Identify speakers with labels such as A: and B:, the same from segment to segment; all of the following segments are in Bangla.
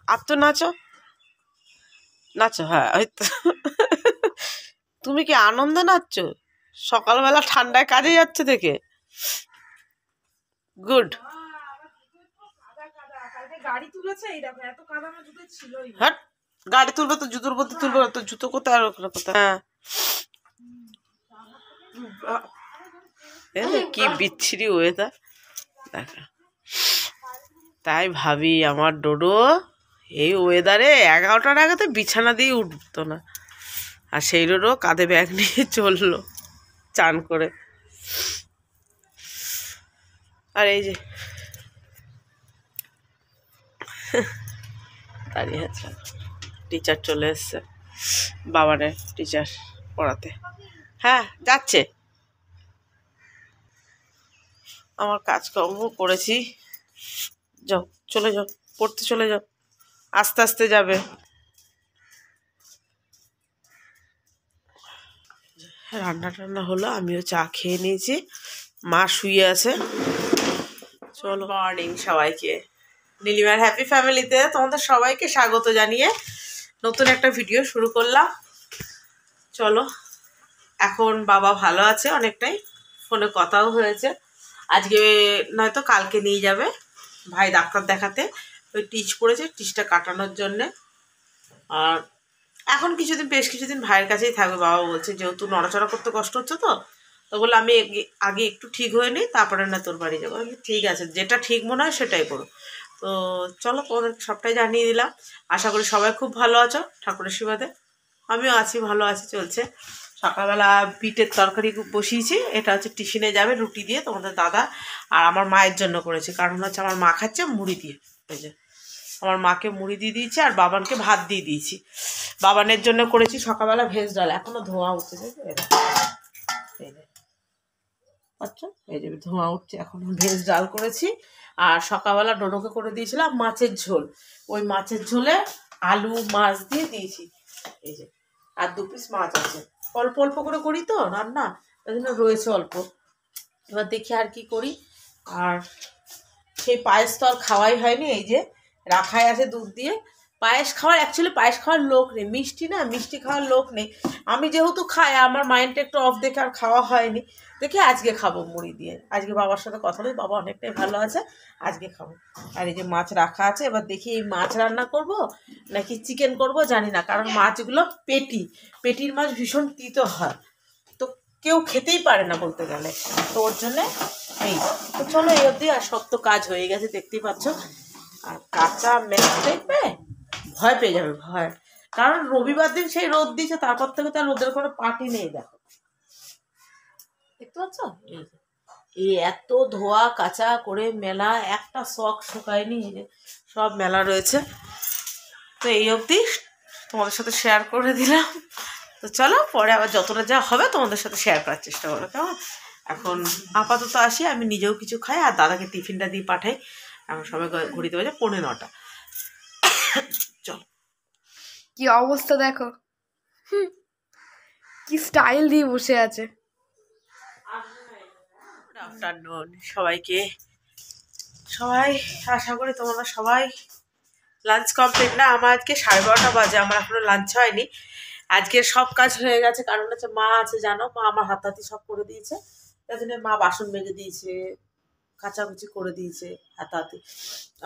A: আর তো নাচো নাচো, হ্যাঁ ওই তো। তুমি কি আনন্দে নাচছো সকালবেলা ঠান্ডায় কাজে যাচ্ছে দেখে? গুড। হ্যাঁ, গাড়ি তুলবে তো জুতোর মধ্যে তুলবে, তো জুতো কোথায় আর কোথায়? হ্যাঁ, কি বিচ্ছিরি ওয়েদার দেখা। তাই ভাবি আমার ডোডো এই ওয়েদারে 11টার আগে তো বিছানা দিয়ে উঠতো না, আর সেই ডোডো কাঁধে ব্যাগ নিয়ে চললো চান করে। আর এই যে দাঁড়িয়ে আছে, টিচার চলে এসছে, বাবারে টিচার পড়াতে। হ্যাঁ যাচ্ছে, আমার কাজকর্ম করেছি, যাও চলে যাও পড়তে চলে যাও, আস্তে আস্তে যাবে। রান্না টান্না হলো, আমিও চা খেয়ে নিয়েছি, মা শুয়ে আছে। চলো, মর্নিং সবাইকে, নীলিমার হ্যাপি ফ্যামিলিতে তোমাদের সবাইকে স্বাগত জানিয়ে নতুন একটা ভিডিও শুরু করলাম। চলো, এখন বাবা ভালো আছে অনেকটাই, ফোনে কথাও হয়েছে, আজকে নয়তো কালকে নিয়ে যাবে ভাই ডাক্তার দেখাতে, ওই টিচ পড়েছে, টিচটা কাটানোর জন্যে। আর এখন কিছুদিন, বেশ কিছুদিন ভাইয়ের কাছেই থাকবে, বাবা বলছে, যেহেতু নড়াচড়া করতে কষ্ট হচ্ছে তো বললো আমি আগে একটু ঠিক হয়ে নিই, তারপরে না তোর বাড়ি যাবো। ঠিক আছে, যেটা ঠিক মনে হয় সেটাই করো। তো চলো, তোমাদেরকে সবটাই জানিয়ে দিলাম। আশা করি সবাই খুব ভালো আছো ঠাকুরের আশীর্বাদে, আমিও আছি, ভালো আছি, চলছে। সকালবেলা বিটের তরকারি বসিয়েছি, এটা হচ্ছে টিফিনে যাবে রুটি দিয়ে, তোমাদের দাদা আর আমার মায়ের জন্য করেছি, কারণ হচ্ছে আমার মা খাচ্ছে মুড়ি দিয়ে। এই যে আমার মাকে মুড়ি দিয়ে দিয়েছি, আর বাবানকে ভাত দিয়ে দিয়েছি। বাবানের জন্য করেছি সকালবেলা ভেজ ডাল, এখনো ধোঁয়া উঠছে, আচ্ছা এই যে ধোঁয়া উঠছে, এখন ভেজ ডাল করেছি। আর সকালবেলা ডোডোকে করে দিয়েছিলাম মাছের ঝোল, ওই মাছের ঝোলে আলু মাছ দিয়ে দিয়েছি। এই যে আর 2 পিস মাছ আছে, অল্প অল্প করে করি তো রান্না, ওই জন্য রয়েছে অল্প। এবার দেখি আর কি করি। আর সেই পায়েস তো আর খাওয়াই হয়নি, এই যে রাখাই আছে দুধ দিয়ে। পায়েস খাওয়ার, অ্যাকচুয়ালি পায়েস খাওয়ার লোক নেই, মিষ্টি না, মিষ্টি খাওয়ার লোক নেই। আমি যেহেতু খাই, আমার মাইন্ডটা একটু অফ দেখে আর খাওয়া হয়নি, দেখি আজকে খাবো মুড়ি দিয়ে। আজকে বাবার সাথে কথা বলি, বাবা অনেকটাই ভালো আছে, আজকে খাবো। আর এই যে মাছ রাখা আছে, এবার দেখি এই মাছ রান্না করব নাকি চিকেন করব জানি না, কারণ মাছগুলো পেটির মাছ ভীষণ তিতো হয়, তো কেউ খেতেই পারে না বলতে গেলে, তো ওর জন্যে এই। তো চলো এই অবধি, আর সব তো কাজ হয়ে গেছে দেখতেই পাচ্ছ। আর কাঁচা মেঘ দেখবে ভয় পেয়ে যাবে, ভয়, কারণ রবিবার দিন সেই রোদ দিয়েছে, তারপর থেকে তো রোদের কোনো পাটি নেই, দেখো দেখতে পাচ্ছ, এই এত ধোয়া কাঁচা করে মেলা, একটা শখ শুকায়নি, এই যে সব মেলা রয়েছে। তো এই অবধি তোমাদের সাথে শেয়ার করে দিলাম। তো চলো, পরে আবার যতটা যা হবে তোমাদের সাথে শেয়ার করার চেষ্টা করো, কেমন? এখন আপাতত আসি, আমি নিজেও কিছু খাই, আর দাদাকে টিফিনটা দিয়ে পাঠাই। এখন সবাই ঘড়িতে বাজে 9:45। চলো,
B: কি অবস্থা দেখো, কি স্টাইল দিয়ে বসে আছে।
A: গুড আফটারনুন সবাইকে। সবাই আশা করি তোমরা সবাই লাঞ্চ কমপ্লিট না, আমার আজকে 12:30 বাজে, আমার এখনো লাঞ্চ হয়নি। আজকের সব কাজ হয়ে গেছে, কারণ হচ্ছে মা আছে জানো, মা আমার হাতাহাতি সব করে দিয়েছে, তাই জন্য মা বাসন মেজে দিয়েছে, কাচাকুচি করে দিয়েছে, হাতাহাতি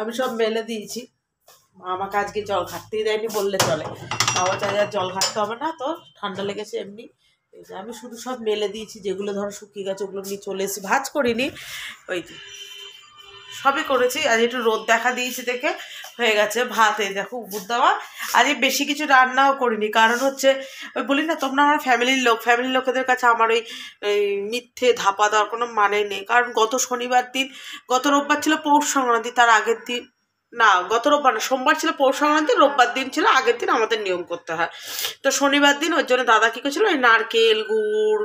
A: আমি সব মেলে দিয়েছি। মা আমাকে আজকে জল ঘাটতেই দেয়নি বললে চলে, বাবা চাই আর জল ঘাটতে হবে না, তো ঠান্ডা লেগেছে এমনি। এই যে আমি শুধু সব মেলে দিয়েছি, যেগুলো ধরো শুকিয়ে গেছে ওগুলো নিয়ে চলে এসেছি, ভাজ করিনি, ওই যে সবই করেছি। আজ একটু রোদ দেখা দিয়েছি দেখে হয়ে গেছে। ভাত এই দেখো উপর দেওয়া, আজ বেশি কিছু রান্নাও করিনি, কারণ হচ্ছে ওই বলি না, তোমরা আমার ফ্যামিলির লোকেদের কাছে আমার ওই মিথ্যে ধাপা দেওয়ার কোনো মানে নেই। কারণ গত শনিবার দিন, গত রোববার ছিল পৌষ সংক্রান্তি, তার আগের দিন না, গত রোববার না, সোমবার ছিল পৌষ সংক্রান্তি, রোববার দিন ছিল আগের দিন আমাদের নিয়ম করতে হয়। তো শনিবার দিন ওর জন্য দাদা কী করেছিল, ওই নারকেল গুড়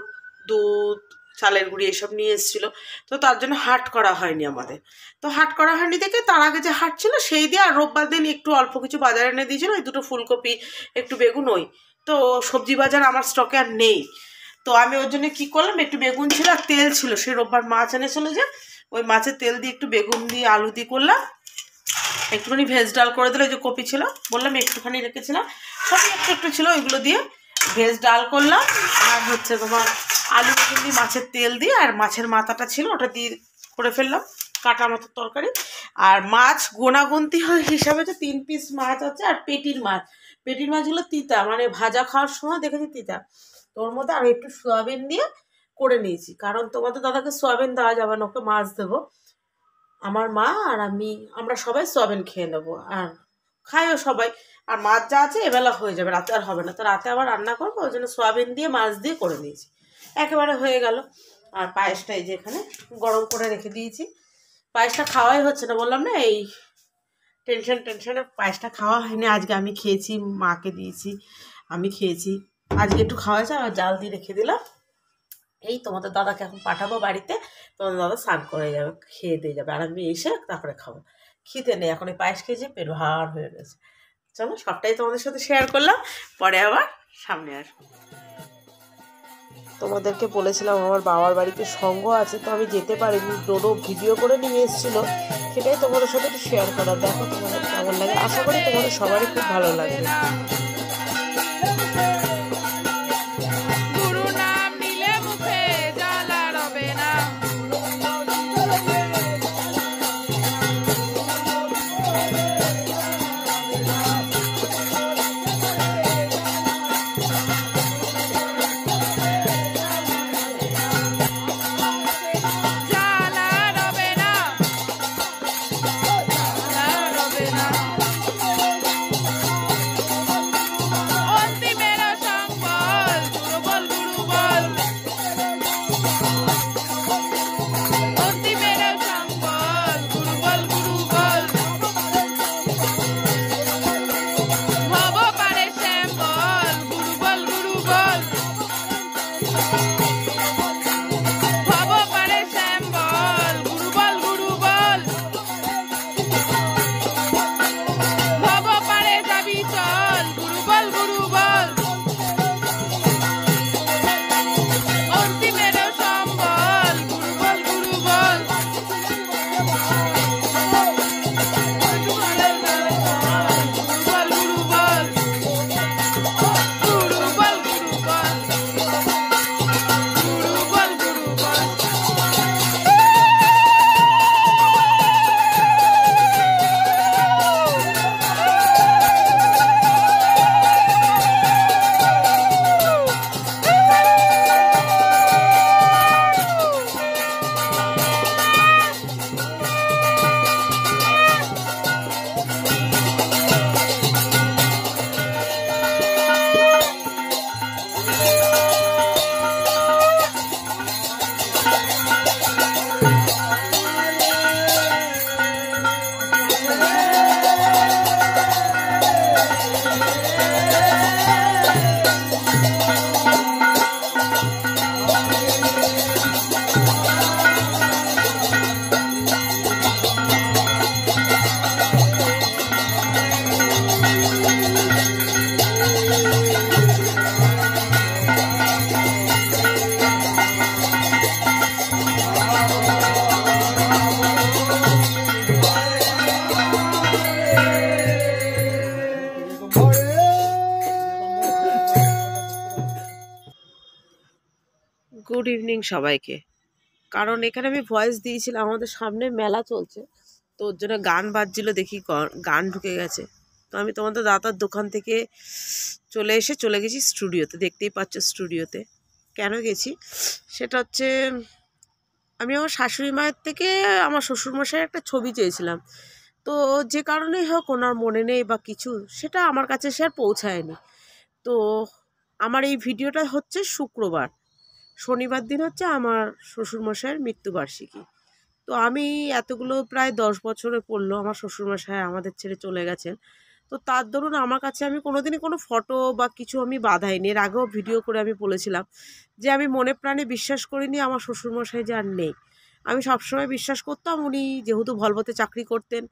A: দুধ চালের গুঁড়ি এসব নিয়ে এসেছিলো, তো তার জন্য হাট করা হয়নি আমাদের। তো হাট করা হয়নি দেখে তার আগে যে হাট ছিল সেই দিয়ে, আর রোববার দিন একটু অল্প কিছু বাজারে এনে দিয়েছিল, ওই 2টো ফুলকপি একটু বেগুন, ওই তো সবজি বাজার আমার স্টকে আর নেই। তো আমি ওর জন্য কী করলাম, একটু বেগুন ছিল আর তেল ছিল, সেই রোববার মাছ এনেছিল যে, ওই মাছের তেল দিয়ে একটু বেগুন দিয়ে আলু দিয়ে করলাম, একটুখানি ভেজ ডাল করে দিলে, যে কপি ছিল বললাম একটুখানি রেখেছিলাম, সবই একটু একটু ছিল, ওইগুলো দিয়ে ভেজ ডাল করলাম। আর হচ্ছে তোমার আলু বেগুন দিয়ে মাছের তেল দিয়ে, আর মাছের মাথাটা ছিল ওটা দিয়ে করে ফেললাম কাটা মতো তরকারি। আর মাছ গোনাগুনতি হিসাবে তো 3 পিস মাছ আছে, আর পেটির মাছগুলো তিতা, মানে ভাজা খাওয়ার সময় দেখেছি তিতা। তো ওর মধ্যে আর একটু সয়াবিন দিয়ে করে নিয়েছি, কারণ তোমাদের দাদাকে সয়াবিন দেওয়া যাবে না, ওকে মাছ দেবো। আমার মা আর আমরা সবাই সয়াবিন খেয়ে নেবো, আর খাইও সবাই। আর মাছ যা আছে এবেলা হয়ে যাবে, রাতে আর হবে না। তো রাতে আবার রান্না করবো, ওই জন্য সয়াবিন দিয়ে মাছ দিয়ে করে নিয়েছি, একেবারে হয়ে গেল। আর পায়েসটা এই যে এখানে গরম করে রেখে দিয়েছি। পায়েসটা খাওয়াই হচ্ছে না, বললাম না এই টেনশনে পায়েসটা খাওয়া হয়নি। আজকে আমি খেয়েছি, মাকে দিয়েছি, আমি খেয়েছি, আজকে একটু খাওয়া হয়েছে, আর জাল দিয়ে রেখে দিলাম। এই তোমাদের দাদাকে এখন পাঠাবো বাড়িতে, তোমাদের দাদা স্নান করে যাবে, খেয়ে দিয়ে যাবে, আর আমি এসে তারপরে খাবো। খিদে নেই এখন, এই পায়েস খেয়েছি, পেট ভার হয়ে গেছে। চলো সবটাই তোমাদের সাথে শেয়ার করলাম, পরে আবার সামনে আসবো। তোমাদেরকে বলেছিলাম আমার বাবার বাড়িতে সঙ্গ আছে, তো আমি যেতে পারিনি, ডোডো ভিডিও করে নিয়ে এসেছিলো, সেটাই তোমাদের সাথে একটু শেয়ার করা। দেখো তোমাদের কেমন লাগে, আশা করি তোমাদের সবারই খুব ভালো লাগবে। গুড ইভিনিং সবাইকে। কারণ এখানে আমি ভয়েস দিয়েছিলাম, আমাদের সামনে মেলা চলছে, তো ওর জন্য গান বাজছিল, দেখি গান ঢুকে গেছে। তো আমি তোমাদের দাদার দোকান থেকে চলে গেছি স্টুডিওতে, দেখতেই পাচ্ছ স্টুডিওতে। কেন গেছি সেটা হচ্ছে, আমি আমার শাশুড়ি মায়ের থেকে আমার শ্বশুরমশাইয়ের একটা ছবি চেয়েছিলাম, তো যে কারণেই হোক ওনার মনে নেই বা কিছু, সেটা আমার কাছে সে আর পৌঁছায়নি। তো আমার এই ভিডিওটা হচ্ছে শুক্রবার, শনিবার দিন হচ্ছে আমার শ্বশুরমশাইয়ের মৃত্যুবার্ষিকী। তো আমি এতগুলো প্রায় 10 বছরে পড়লো আমার শ্বশুরমশাই আমাদের ছেড়ে চলে গেছেন। তো তার দরুন আমার কাছে আমি কোনোদিনই কোনো ফটো বা কিছু আমি বাঁধাইনি। এর আগেও ভিডিও করে আমি বলেছিলাম যে আমি মনে প্রাণে বিশ্বাস করিনি আমার শ্বশুরমশাই যে আর নেই। আমি সবসময় বিশ্বাস করতাম উনি যেহেতু ভলভোতে চাকরি করতেন,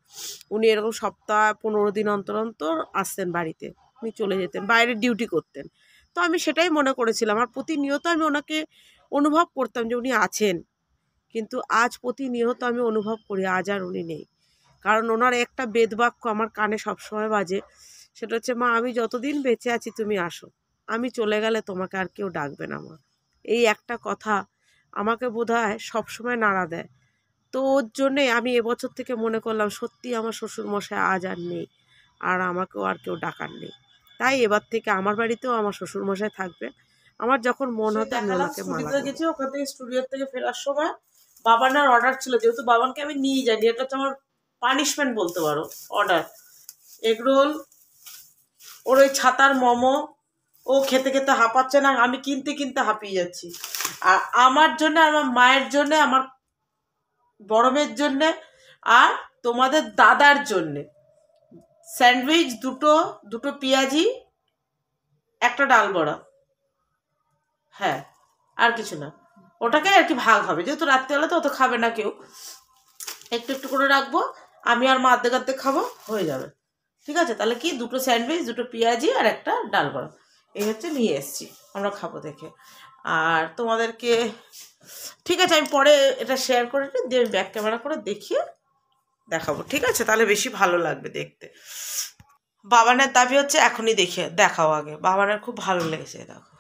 A: উনি এরকম সপ্তাহ 15 দিন অন্তর অন্তর আসতেন বাড়িতে, উনি চলে যেতেন, বাইরে ডিউটি করতেন। তো আমি সেটাই মনে করেছিলাম, আর প্রতিনিয়ত আমি ওনাকে অনুভব করতাম যে উনি আছেন, কিন্তু আজ প্রতিনিয়ত আমি অনুভব করি আজ আর উনি নেই। কারণ ওনার একটা বেদবাক্য আমার কানে সবসময় বাজে, সেটা হচ্ছে, মা আমি যতদিন বেঁচে আছি তুমি আসো, আমি চলে গেলে তোমাকে আর কেউ ডাকবে না মা। এই একটা কথা আমাকে বোধহয় সবসময় নাড়া দেয়। তো ওর জন্যে আমি এবছর থেকে মনে করলাম সত্যি আমার শ্বশুরমশাই আজ আর নেই, আর আমাকেও আর কেউ ডাকার নেই। তাই এবার থেকে আমার বাড়িতেও আমার শ্বশুরমশাই থাকবে। আমার যখন মন হতো আমি ওনাকে মালা গেছি। ওখান থেকে স্টুডিও থেকে ফেরার সময় বাবানার অর্ডার ছিল, যেহেতু বাবানকে আমি নিয়ে যাইনি, এটা হচ্ছে আমার পানিশমেন্ট বলতে পারো, অর্ডার এগরোল, ওর ওই ছাতার মোমো, ও খেতে খেতে হাঁপাচ্ছে না, আমি কিনতে কিনতে হাঁপিয়ে যাচ্ছি। আর আমার জন্য, আমার মায়ের জন্য, আমার বড় মেয়ের জন্যে, আর তোমাদের দাদার জন্যে স্যান্ডউইচ দুটো পেঁয়াজি, একটা ডাল বড়া, হ্যাঁ আর কিছু না। ওটাকে আর কি ভাগ হবে, যেহেতু রাত্রিবেলা তো অত খাবে না কেউ, একটু একটু করে রাখবো, আমি আর মা অর্ধেক খাবো, হয়ে যাবে। ঠিক আছে, তাহলে কি দুটো স্যান্ডউইচ, দুটো পেঁয়াজি আর একটা ডাল বড়া, এই হচ্ছে নিয়ে এসছি, আমরা খাবো দেখে। আর তোমাদেরকে ঠিক আছে আমি পরে এটা শেয়ার করে দিয়ে আমি ব্যাক ক্যামেরা করে দেখিয়ে দেখাবো, ঠিক আছে? তাহলে বেশি ভালো লাগবে দেখতে। বাবানের দাবি হচ্ছে এখনই দেখাও আগে, বাবানের খুব ভালো লেগেছে, দেখো,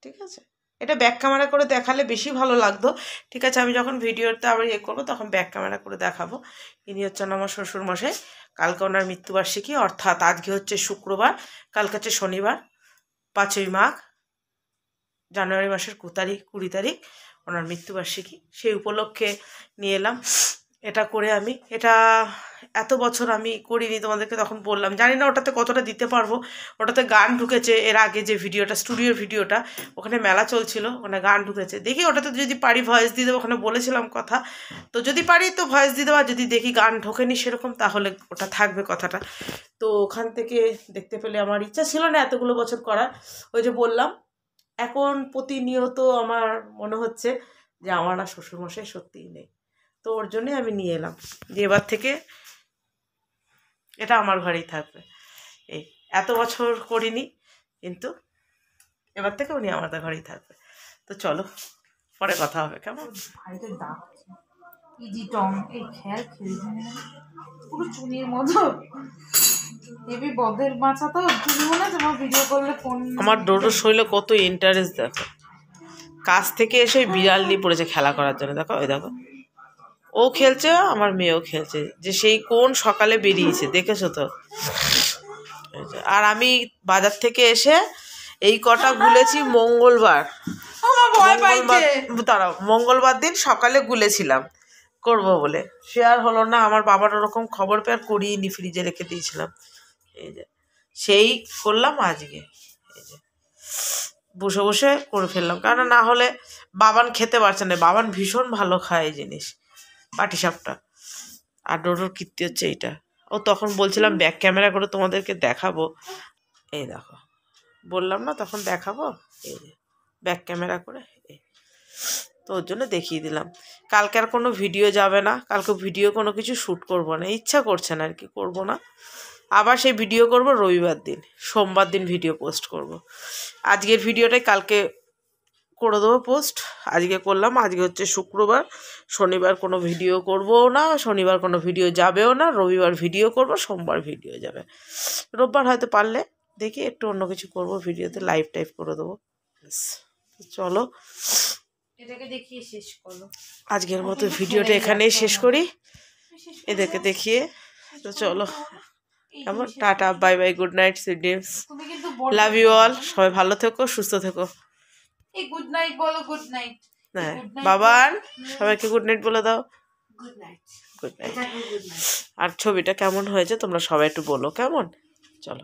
A: ঠিক আছে? এটা ব্যাক ক্যামেরা করে দেখালে বেশি ভালো লাগতো। ঠিক আছে, আমি যখন ভিডিওতে আবার করবো তখন ব্যাক ক্যামেরা করে দেখাবো। ইনি হচ্ছেন আমার শ্বশুরমশাই, কালকে ওনার মৃত্যুবার্ষিকী, অর্থাৎ আজকে হচ্ছে শুক্রবার, কালকে হচ্ছে শনিবার, 5ই মাঘ, জানুয়ারি মাসের 20 তারিখ ওনার মৃত্যুবার্ষিকী। সেই উপলক্ষে নিয়ে এলাম এটা করে। আমি এটা এত বছর আমি করিনি, তোমাদেরকে তখন বললাম, জানি না ওটাতে কতটা দিতে পারবো। ওটাতে গান ঢুকেছে, এর আগে যে ভিডিওটা, স্টুডিওর ভিডিওটা, ওখানে মেলা চলছিল, ওখানে গান ঢুকেছে। দেখি ওটাতে যদি পারি ভয়েস দিয়ে দেবো, ওখানে বলেছিলাম কথা, তো যদি পারি তো ভয়েস দিয়ে দেবো, আর যদি দেখি গান ঢোকেনি সেরকম, তাহলে ওটা থাকবে কথাটা। তো ওখান থেকে দেখতে পেলে আমার ইচ্ছা ছিল না এতগুলো বছর করার। ওই যে বললাম, এখন প্রতিনিয়ত আমার মনে হচ্ছে যে আমার আর শ্বশুরমশাই সত্যিই নেই। তো ওর জন্যই আমি নিয়ে এলাম যে এবার থেকে এটা আমার ঘরেই থাকবে। এই এত বছর করিনি, কিন্তু এবার থেকে উনি আমাদের ঘরেই থাকবে। তো চলো পরে কথা হবে, কেমন?
B: ইজি টম এই খেল খেলছে পুরো চুনির মতো, এবি বদের মাছা তো তুমি মনে আছে আমার ভিডিও করলে ফোন।
A: আমার ডোডোর শরীরে কত ইন্টারেস্ট দেখো, কাছ থেকে এসে বিড়াল নিয়ে পড়েছে খেলা করার জন্য। দেখো ওই দেখো, ও খেলছে, আমার মেয়েও খেলছে, যে সেই কোন সকালে বেরিয়েছে, দেখেছো তো? আর আমি বাজার থেকে এসে এই কটা গুলেছি মঙ্গলবার, দাঁড়াও, মঙ্গলবার দিন সকালে গুলেছিলাম করবো বলে, সে আর হলো না। আমার বাবার ওরকম খবর পেয়ে আর করিনি, ফ্রিজে রেখে দিয়েছিলাম। এই যে সেই করলাম আজকে, এই যে বসে বসে করে ফেললাম, কারণ না হলে বাবান খেতে পারছে না। বাবান ভীষণ ভালো খায় এই জিনিস, পাটিসাপটা। আর ডোডোর কীর্তি হচ্ছে এইটা। ও তখন বলছিলাম ব্যাক ক্যামেরা করে তোমাদেরকে দেখাবো, এই দেখো বললাম না তখন দেখাবো, এই যে ব্যাক ক্যামেরা করে, এই তো ওর জন্য দেখিয়ে দিলাম। কালকে আর কোনো ভিডিও যাবে না, কালকে ভিডিও কোনো কিছু শ্যুট করবো না, ইচ্ছা করছে না আর কি, করবো না। আবার সেই ভিডিও করব রবিবার দিন, সোমবার দিন ভিডিও পোস্ট করব। আজকের ভিডিওটাই কালকে করে দেবো পোস্ট, আজকে করলাম। আজকে হচ্ছে শুক্রবার, শনিবার কোনো ভিডিও করবও না, শনিবার কোনো ভিডিও যাবেও না, রবিবার ভিডিও করব, সোমবার ভিডিও যাবে, রোববার হয়তো পারলে দেখি একটু অন্য কিছু করব, ভিডিওতে লাইভ টাইপ করে দেবো। চলো
B: এটাকে দেখিয়ে শেষ করো,
A: আজকের মতো ভিডিওটা এখানেই শেষ করি, এদেরকে দেখিয়ে। তো চলো, কেমন, tata, bye bye, good night, sweet dreams, love you all, সবাই ভালো থেকো, সুস্থ থেকো।
B: এই গুড নাইট বলো, গুড নাইট।
A: হ্যাঁ বাবান, সবাইকে গুড নাইট বলে দাও।
B: Good night,
A: good night. আর ছবিটা কেমন হয়েছে তোমরা সবাই একটু বলো, কেমন? চলো।